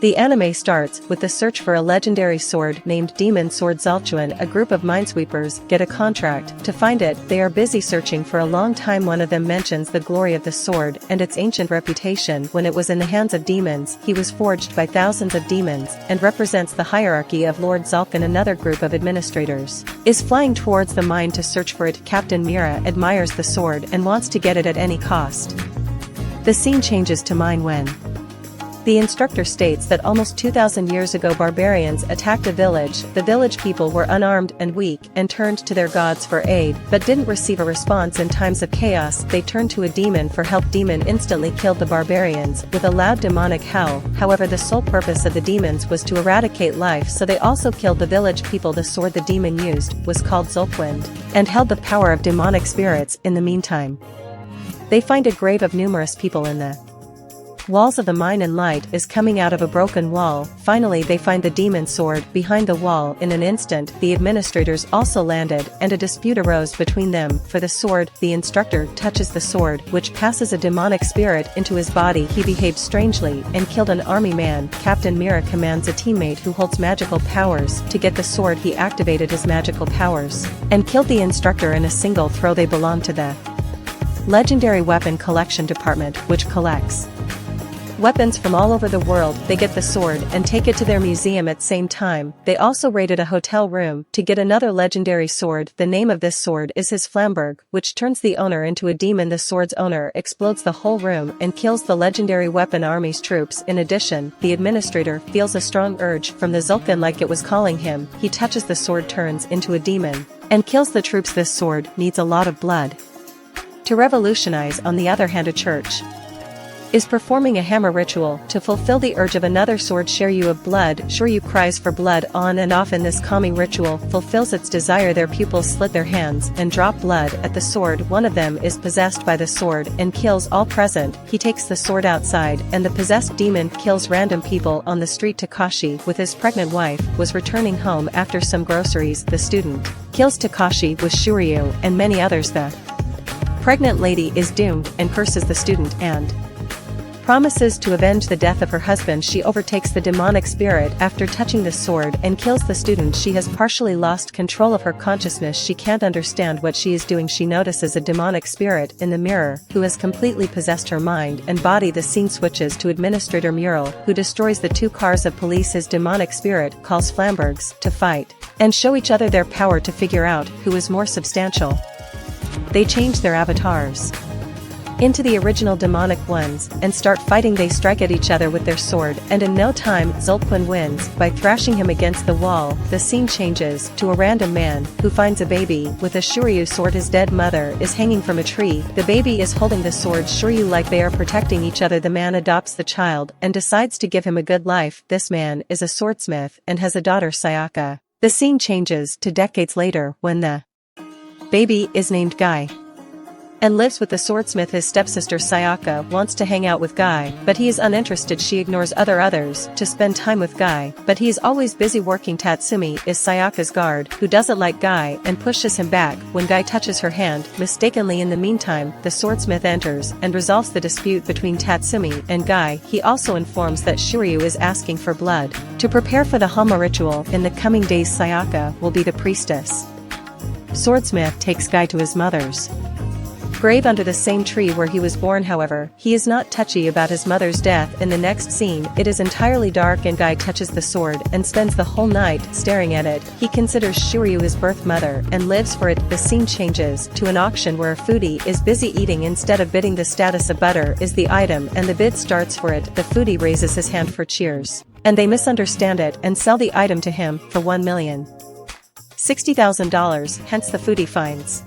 The anime starts with the search for a legendary sword named Demon Sword Zalchuan. A group of minesweepers get a contract to find it. They are busy searching for a long time. One of them mentions the glory of the sword and its ancient reputation. When it was in the hands of demons, he was forged by thousands of demons and represents the hierarchy of Lord Zulkan. Another group of administrators is flying towards the mine to search for it. Captain Mira admires the sword and wants to get it at any cost. The scene changes to mine when the instructor states that almost 2,000 years ago barbarians attacked a village. The village people were unarmed and weak and turned to their gods for aid, but didn't receive a response. In times of chaos, they turned to a demon for help. Demon instantly killed the barbarians with a loud demonic howl. However, the sole purpose of the demons was to eradicate life, so they also killed the village people. The sword the demon used was called Zulkwind and held the power of demonic spirits. In the meantime, they find a grave of numerous people in the walls of the mine, and light is coming out of a broken wall. Finally, they find the demon sword behind the wall. In an instant, the administrators also landed, and a dispute arose between them for the sword. The instructor touches the sword, which passes a demonic spirit into his body. He behaved strangely and killed an army man. Captain Mira commands a teammate who holds magical powers to get the sword. He activated his magical powers and killed the instructor in a single throw. They belong to the Legendary Weapon Collection Department, which collects weapons from all over the world. They get the sword and take it to their museum. At same time, they also raided a hotel room to get another legendary sword. The name of this sword is his Flamberg, which turns the owner into a demon. The sword's owner explodes the whole room and kills the legendary weapon army's troops. In addition, the administrator feels a strong urge from the Zulkan, like it was calling him. He touches the sword, turns into a demon, and kills the troops. This sword needs a lot of blood to revolutionize. On the other hand, a church is performing a hammer ritual to fulfill the urge of another sword. Shiryu of blood. Shiryu cries for blood on and off, and this calming ritual fulfills its desire. Their pupils slit their hands and drop blood at the sword. One of them is possessed by the sword and kills all present. He takes the sword outside, and the possessed demon kills random people on the street. Takashi, with his pregnant wife, was returning home after some groceries. The student kills Takashi with Shiryu and many others. The pregnant lady is doomed and curses the student and promises to avenge the death of her husband. She overtakes the demonic spirit after touching the sword and kills the student. She has partially lost control of her consciousness. She can't understand what she is doing. She notices a demonic spirit in the mirror who has completely possessed her mind and body. The scene switches to Administrator Mural, who destroys the 2 cars of police. His demonic spirit calls Flambergs to fight and show each other their power to figure out who is more substantial. They change their avatars into the original demonic ones and start fighting. They strike at each other with their sword, and in no time Zulquin wins by thrashing him against the wall. The scene changes to a random man who finds a baby with a Shiryu sword. His dead mother is hanging from a tree. The baby is holding the sword Shiryu like they are protecting each other. The man adopts the child and decides to give him a good life. This man is a swordsmith and has a daughter, Sayaka. The scene changes to decades later when the baby is named Guy and lives with the swordsmith. His stepsister Sayaka wants to hang out with Guy, but he is uninterested. She ignores others to spend time with Guy, but he is always busy working. Tatsumi is Sayaka's guard, who doesn't like Guy and pushes him back when Guy touches her hand mistakenly. In the meantime, the swordsmith enters and resolves the dispute between Tatsumi and Guy. He also informs that Shiryu is asking for blood to prepare for the Hama ritual. In the coming days, Sayaka will be the priestess. Swordsmith takes Guy to his mother's grave under the same tree where he was born. However, he is not touchy about his mother's death. In the next scene, it is entirely dark and Guy touches the sword and spends the whole night staring at it. He considers Shiryu his birth mother and lives for it. The scene changes to an auction where a foodie is busy eating. Instead of bidding, the status of butter is the item and the bid starts for it. The foodie raises his hand for cheers, and they misunderstand it and sell the item to him for $1,060,000. Hence the foodie finds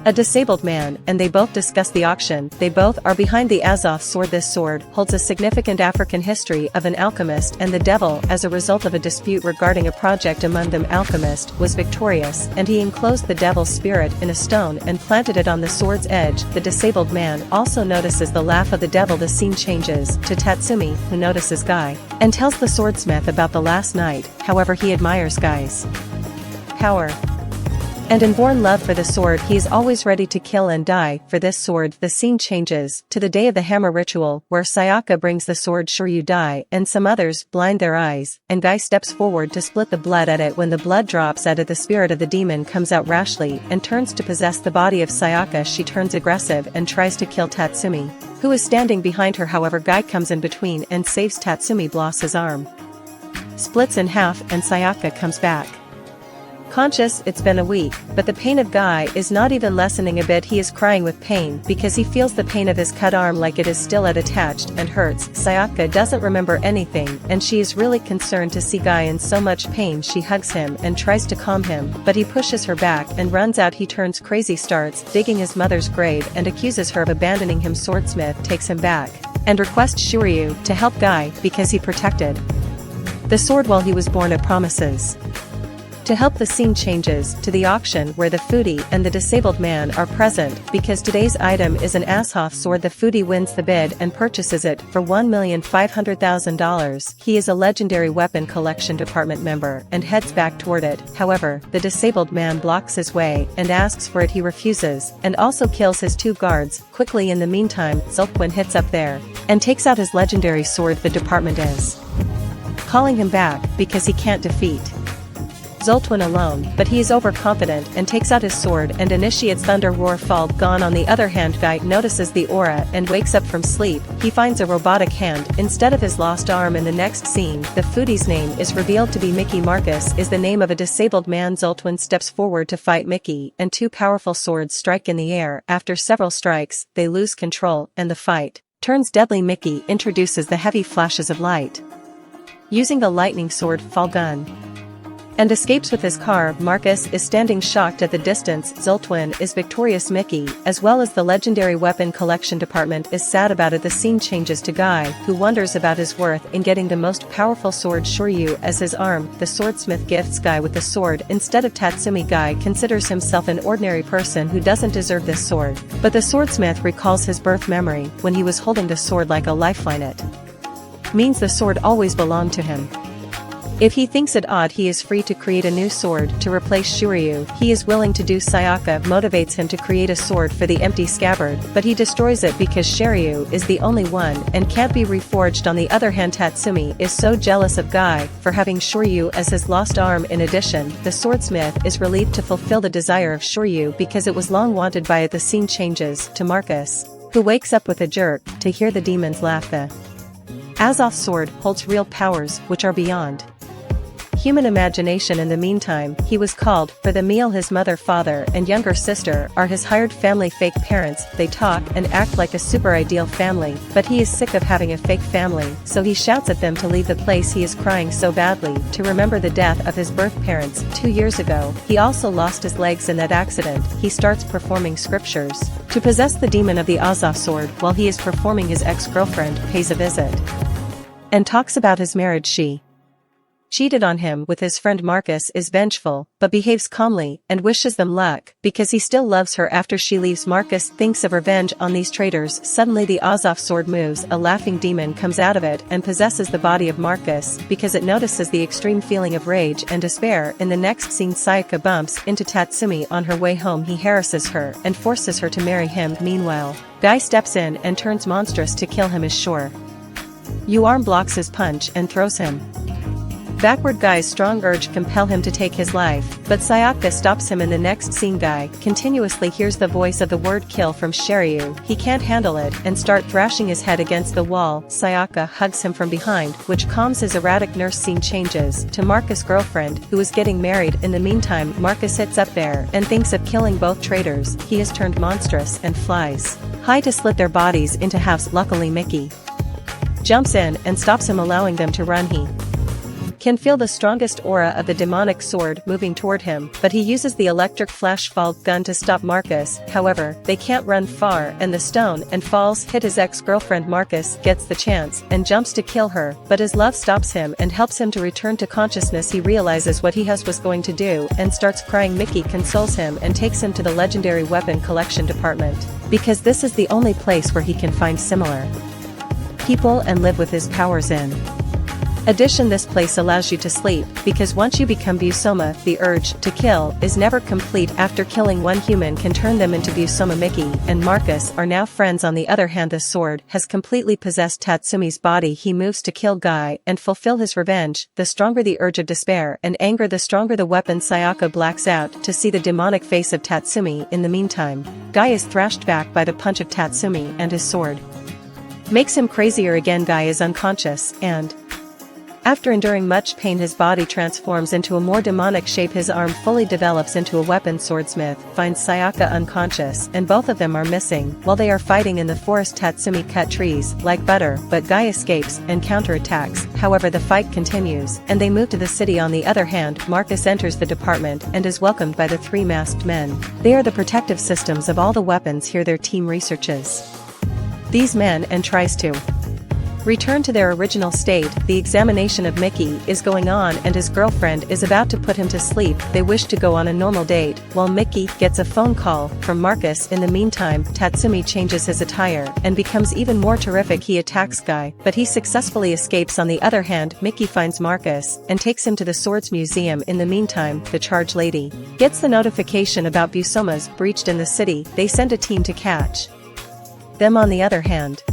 a disabled man, and they both discuss the auction. They both are behind the Azoth sword. This sword holds a significant African history of an alchemist and the devil. As a result of a dispute regarding a project among them, alchemist was victorious, and he enclosed the devil's spirit in a stone and planted it on the sword's edge. The disabled man also notices the laugh of the devil. The scene changes to Tatsumi, who notices Guy and tells the swordsmith about the last night. However, he admires Guy's power And in born love for the sword, he is always ready to kill and die for this sword. The scene changes to the day of the hammer ritual, where Sayaka brings the sword Shoryu die and some others blind their eyes, and Guy steps forward to split the blood at it. When the blood drops at it, the spirit of the demon comes out rashly and turns to possess the body of Sayaka. She turns aggressive and tries to kill Tatsumi, who is standing behind her. However, Guy comes in between and saves Tatsumi. His arm splits in half and Sayaka comes back conscious. It's been a week, but the pain of Guy is not even lessening a bit. He is crying with pain because he feels the pain of his cut arm like it is still attached and hurts. Sayaka doesn't remember anything and she is really concerned to see Guy in so much pain. She hugs him and tries to calm him, but he pushes her back and runs out. He turns crazy, starts digging his mother's grave and accuses her of abandoning him. Swordsmith takes him back and requests Shoryu to help Guy because he protected the sword while he was born. It promises to help. The scene changes to the auction where the foodie and the disabled man are present because today's item is an Ashoth sword. The foodie wins the bid and purchases it for $1,500,000. He is a legendary weapon collection department member and heads back toward it. However, the disabled man blocks his way and asks for it. He refuses and also kills his 2 guards quickly. In the meantime, Zulkwin hits up there and takes out his legendary sword. The department is calling him back because he can't defeat Zultwin alone, but he is overconfident and takes out his sword and initiates Thunder Roar Fall. Gone. On the other hand, Guy notices the aura and wakes up from sleep. He finds a robotic hand instead of his lost arm. In the next scene, the foodie's name is revealed to be Mickey. Marcus is the name of a disabled man. Zultwin steps forward to fight Mickey and 2 powerful swords strike in the air. After several strikes, they lose control and the fight turns deadly. Mickey introduces the heavy flashes of light using the lightning sword Fall gun and escapes with his car. Marcus is standing shocked at the distance. Zultwin is victorious. Mickey, as well as the legendary weapon collection department, is sad about it. The scene changes to Guy, who wonders about his worth in getting the most powerful sword Shoryu as his arm. The swordsmith gifts Guy with the sword instead of Tatsumi. Guy considers himself an ordinary person who doesn't deserve this sword, but the swordsmith recalls his birth memory when he was holding the sword like a lifeline. It means the sword always belonged to him. If he thinks it odd, he is free to create a new sword to replace Shoryu. He is willing to do. Sayaka motivates him to create a sword for the empty scabbard, but he destroys it because Shoryu is the only one and can't be reforged. On the other hand, Tatsumi is so jealous of Guy for having Shoryu as his lost arm. In addition, the swordsmith is relieved to fulfill the desire of Shoryu because it was long wanted by it. The scene changes to Marcus, who wakes up with a jerk to hear the demons laugh. The Azoth sword holds real powers which are beyond human imagination. In the meantime, he was called for the meal. His mother, father, and younger sister are his hired family fake parents. They talk and act like a super ideal family, but he is sick of having a fake family, so he shouts at them to leave the place. He is crying so badly to remember the death of his birth parents 2 years ago. He also lost his legs in that accident. He starts performing scriptures to possess the demon of the Azoth sword. While he is performing, his ex-girlfriend pays a visit and talks about his marriage. She cheated on him with his friend. Marcus is vengeful, but behaves calmly and wishes them luck because he still loves her. After she leaves, Marcus thinks of revenge on these traitors. Suddenly the Azoth sword moves. A laughing demon comes out of it and possesses the body of Marcus because it notices the extreme feeling of rage and despair. In the next scene, Sayaka bumps into Tatsumi on her way home. He harasses her and forces her to marry him. Meanwhile, Guy steps in and turns monstrous to kill him. His Shoryu arm blocks his punch and throws him backward. Guy's strong urge compel him to take his life, but Sayaka stops him. In the next scene, Guy continuously hears the voice of the word kill from Shoryu. He can't handle it and start thrashing his head against the wall. Sayaka hugs him from behind, which calms his erratic nurse. Scene changes to Marcus' girlfriend, who is getting married. In the meantime, Marcus hits up there and thinks of killing both traitors. He is turned monstrous and flies high to slit their bodies into halves. Luckily, Mickey jumps in and stops him, allowing them to run. He can feel the strongest aura of the demonic sword moving toward him, but he uses the electric flash fall gun to stop Marcus. However, they can't run far and the stone and falls hit his ex-girlfriend. Marcus gets the chance and jumps to kill her, but his love stops him and helps him to return to consciousness. He realizes what he was going to do and starts crying. Mickey consoles him and takes him to the legendary weapon collection department, because this is the only place where he can find similar people and live with his powers. In Addition, this place allows you to sleep, because once you become Busoma, the urge to kill is never complete. After killing one human can turn them into Busoma. Mickey and Marcus are now friends. On the other hand, the sword has completely possessed Tatsumi's body. He moves to kill Guy and fulfill his revenge. The stronger the urge of despair and anger, the stronger the weapon. Sayaka blacks out to see the demonic face of Tatsumi. In the meantime, Guy is thrashed back by the punch of Tatsumi, and his sword makes him crazier again. Guy is unconscious, and after enduring much pain, his body transforms into a more demonic shape. His arm fully develops into a weapon. Swordsmith finds Sayaka unconscious, and both of them are missing. While they are fighting in the forest, Tatsumi cut trees like butter, but Guy escapes and counterattacks. However, the fight continues, and they move to the city. On the other hand, Marcus enters the department and is welcomed by the three masked men. They are the protective systems of all the weapons here. Their team researches these men and tries to return to their original state. The examination of Mickey is going on, and his girlfriend is about to put him to sleep. They wish to go on a normal date, while Mickey gets a phone call from Marcus. In the meantime, Tatsumi changes his attire and becomes even more terrific. He attacks Guy, but he successfully escapes. On the other hand, Mickey finds Marcus and takes him to the Swords Museum. In the meantime, the charge lady gets the notification about Busomas breached in the city. They send a team to catch them. On the other hand,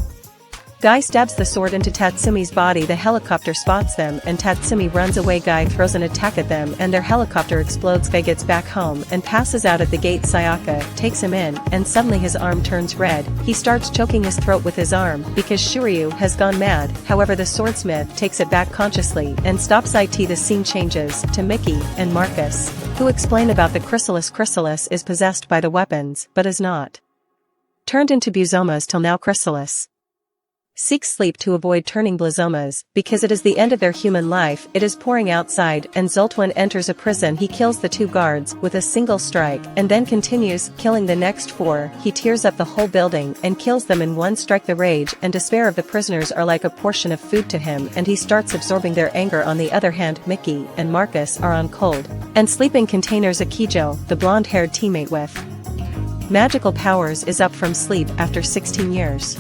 Guy stabs the sword into Tatsumi's body. The helicopter spots them and Tatsumi runs away. Guy throws an attack at them and their helicopter explodes. Guy gets back home and passes out at the gate. Sayaka takes him in, and suddenly his arm turns red. He starts choking his throat with his arm because Shiryu has gone mad. However, the swordsmith takes it back consciously and stops it. The scene changes to Mickey and Marcus, who explain about the chrysalis. Chrysalis is possessed by the weapons, but is not turned into Busomas till now. Chrysalis seeks sleep to avoid turning Blazomas, because it is the end of their human life. It is pouring outside, and Zoltwan enters a prison. He kills the two guards with a single strike, and then continues killing the next four. He tears up the whole building and kills them in one strike. The rage and despair of the prisoners are like a portion of food to him, and he starts absorbing their anger. On the other hand, Mickey and Marcus are on cold and sleeping containers. Akijo, the blonde-haired teammate with magical powers, is up from sleep after 16 years.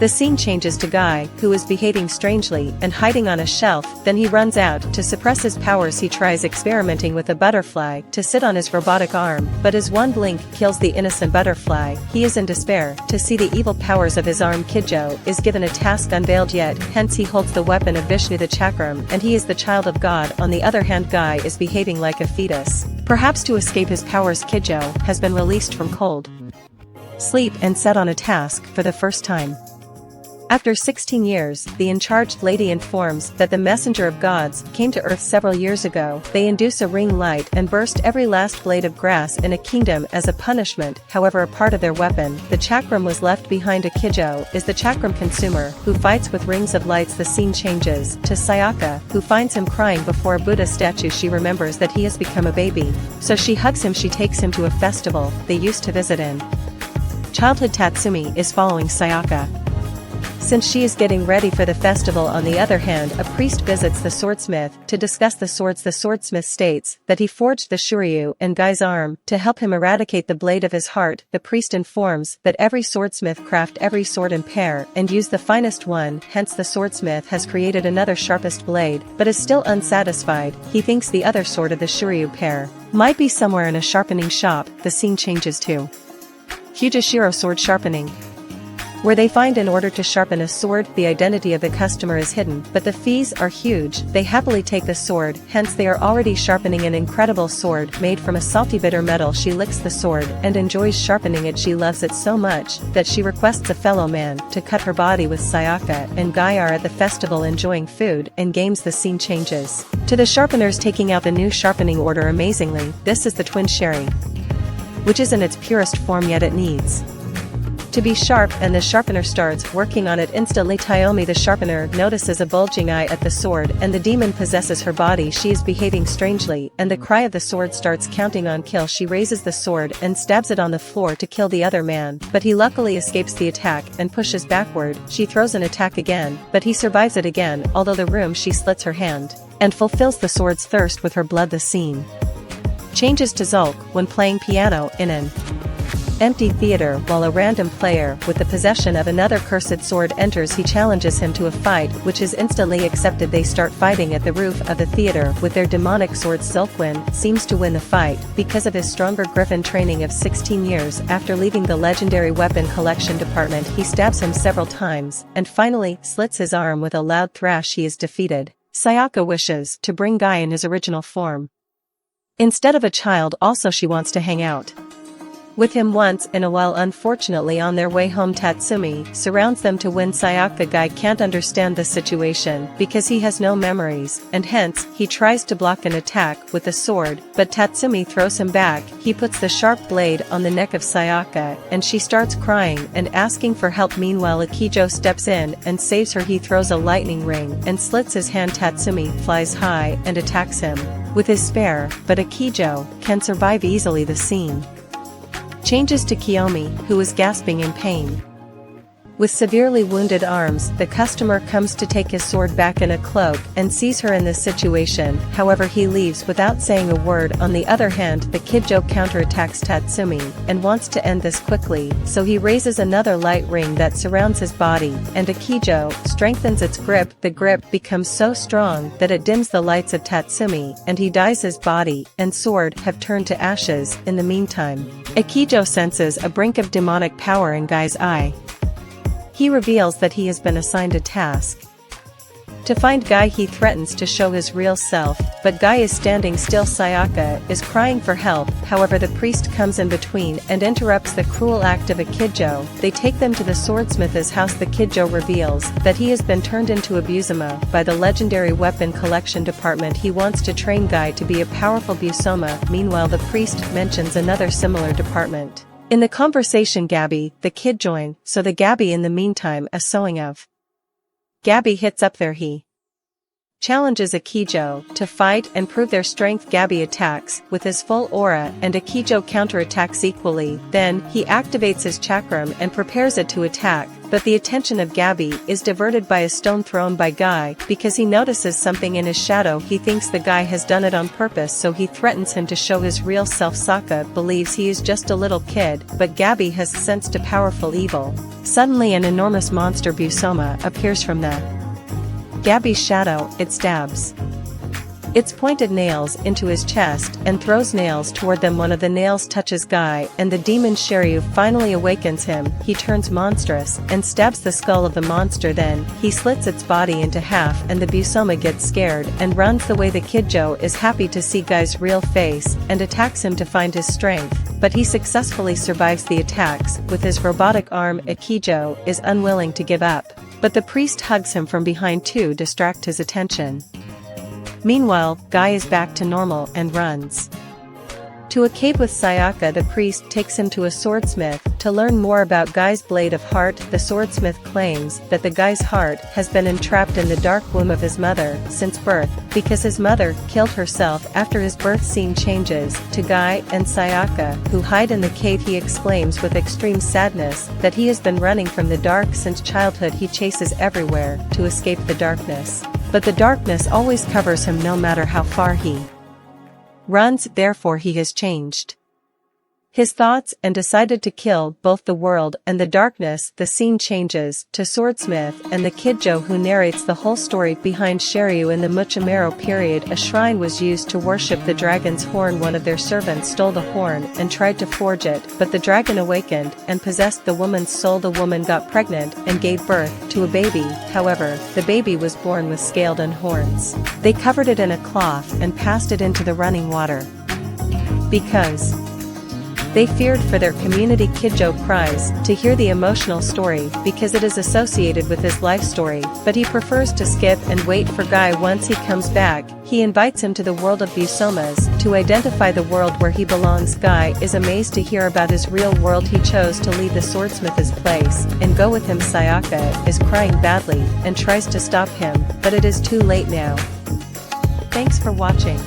The scene changes to Guy, who is behaving strangely and hiding on a shelf. Then he runs out to suppress his powers. He tries experimenting with a butterfly to sit on his robotic arm, but his one blink kills the innocent butterfly. He is in despair to see the evil powers of his arm. Kijo is given a task unveiled yet, hence he holds the weapon of Vishnu, the chakram, and he is the child of God. On the other hand, Guy is behaving like a fetus. Perhaps to escape his powers, Kijo has been released from cold sleep and set on a task for the first time. After 16 years, the in-charge lady informs that the messenger of gods came to Earth several years ago. They induce a ring light and burst every last blade of grass in a kingdom as a punishment. However, a part of their weapon, the chakram, was left behind. Akijo is the chakram consumer who fights with rings of lights. The scene changes to Sayaka, who finds him crying before a Buddha statue. She remembers that he has become a baby, so she hugs him. She takes him to a festival they used to visit in childhood. Tatsumi is following Sayaka since she is getting ready for the festival. On the other hand, a priest visits the swordsmith to discuss the swords. The swordsmith states that he forged the Shuryu in Guy's arm to help him eradicate the blade of his heart. The priest informs that every swordsmith craft every sword in pair and use the finest one, hence the swordsmith has created another sharpest blade, but is still unsatisfied. He thinks the other sword of the Shuryu pair might be somewhere in a sharpening shop. The scene changes to Hujishiro sword sharpening, where they find in order to sharpen a sword, the identity of the customer is hidden, but the fees are huge. They happily take the sword, hence they are already sharpening an incredible sword made from a salty bitter metal. She licks the sword and enjoys sharpening it. She loves it so much that she requests a fellow man to cut her body with. Sayaka and Guy are at the festival enjoying food and games. The scene changes to the sharpeners taking out the new sharpening order. Amazingly, this is the twin sherry, which is in its purest form, yet it needs to be sharp, and the sharpener starts working on it instantly. Tayomi the sharpener notices a bulging eye at the sword, and the demon possesses her body. She is behaving strangely, and the cry of the sword starts counting on kill. She raises the sword and stabs it on the floor to kill the other man, but he luckily escapes the attack and pushes backward. She throws an attack again, but he survives it again, although the room she slits her hand and fulfills the sword's thirst with her blood. The scene changes to Zulk when playing piano in an empty theater. While a random player with the possession of another cursed sword enters, he challenges him to a fight, which is instantly accepted. They start fighting at the roof of the theater with their demonic swords. Silkwind seems to win the fight because of his stronger griffin training of 16 years. After leaving the legendary weapon collection department, he stabs him several times and finally slits his arm. With a loud thrash, he is defeated. Sayaka wishes to bring Guy in his original form instead of a child. Also, she wants to hang out with him once in a while. Unfortunately, on their way home, Tatsumi surrounds them to win Sayaka. Guy can't understand the situation because he has no memories, and hence, he tries to block an attack with the sword, but Tatsumi throws him back. He puts the sharp blade on the neck of Sayaka, and she starts crying and asking for help. Meanwhile, Akijo steps in and saves her. He throws a lightning ring and slits his hand. Tatsumi flies high and attacks him with his spear, but Akijo can survive easily. The scene changes to Kiyomi, who is gasping in pain. With severely wounded arms, the customer comes to take his sword back in a cloak and sees her in this situation. However, he leaves without saying a word. On the other hand, the Kijo counterattacks Tatsumi and wants to end this quickly, so he raises another light ring that surrounds his body, and Akijo strengthens its grip. The grip becomes so strong that it dims the lights of Tatsumi, and he dies. His body and sword have turned to ashes. In the meantime, Akijo senses a brink of demonic power in Guy's eye. He reveals that he has been assigned a task to find Guy. He threatens to show his real self, but Guy is standing still. Sayaka is crying for help. However, the priest comes in between and interrupts the cruel act of Akijo. They take them to the swordsmith's house. The Kijo reveals that he has been turned into a Busoma by the legendary weapon collection department. He wants to train Guy to be a powerful Busoma. Meanwhile, the priest mentions another similar department. In the conversation, Gabby, the kid join, so the Gabby in the meantime a sewing of Gabby hits up there. He challenges Akijo to fight and prove their strength. Gabby attacks with his full aura and Akijo counterattacks equally. Then, he activates his chakram and prepares it to attack, but the attention of Gabby is diverted by a stone thrown by Guy because he notices something in his shadow. He thinks the guy has done it on purpose, so he threatens him to show his real self. Sokka believes he is just a little kid, but Gabby has sensed a powerful evil. Suddenly, an enormous monster Busoma appears from the Gabby's shadow. It stabs its pointed nails into his chest and throws nails toward them. One of the nails touches Guy, and the demon Shiryu finally awakens him. He turns monstrous and stabs the skull of the monster. Then, he slits its body into half, and the Busoma gets scared and runs away. The Kijo is happy to see Guy's real face and attacks him to find his strength, but he successfully survives the attacks. With his robotic arm, Akijo is unwilling to give up, but the priest hugs him from behind to distract his attention. Meanwhile, Guy is back to normal and runs to a cave with Sayaka. The priest takes him to a swordsmith to learn more about Guy's blade of heart. The swordsmith claims that the guy's heart has been entrapped in the dark womb of his mother since birth, because his mother killed herself. After his birth, scene changes to Guy and Sayaka, who hide in the cave. He exclaims with extreme sadness that he has been running from the dark since childhood. He chases everywhere to escape the darkness, but the darkness always covers him no matter how far he runs. Therefore, he has changed his thoughts and decided to kill both the world and the darkness. The scene changes to Swordsmith and the Kijo, who narrates the whole story behind Shiryu. In the Muchamero period, a shrine was used to worship the dragon's horn. One of their servants stole the horn and tried to forge it, but the dragon awakened and possessed the woman's soul. The woman got pregnant and gave birth to a baby. However, the baby was born with scaled and horns. They covered it in a cloth and passed it into the running water because they feared for their community. Kijo cries to hear the emotional story because it is associated with his life story, but he prefers to skip and wait for Guy. Once he comes back, he invites him to the world of Busomas to identify the world where he belongs. Guy is amazed to hear about his real world. He chose to leave the swordsmith's place and go with him. Sayaka is crying badly and tries to stop him, but it is too late now. Thanks for watching.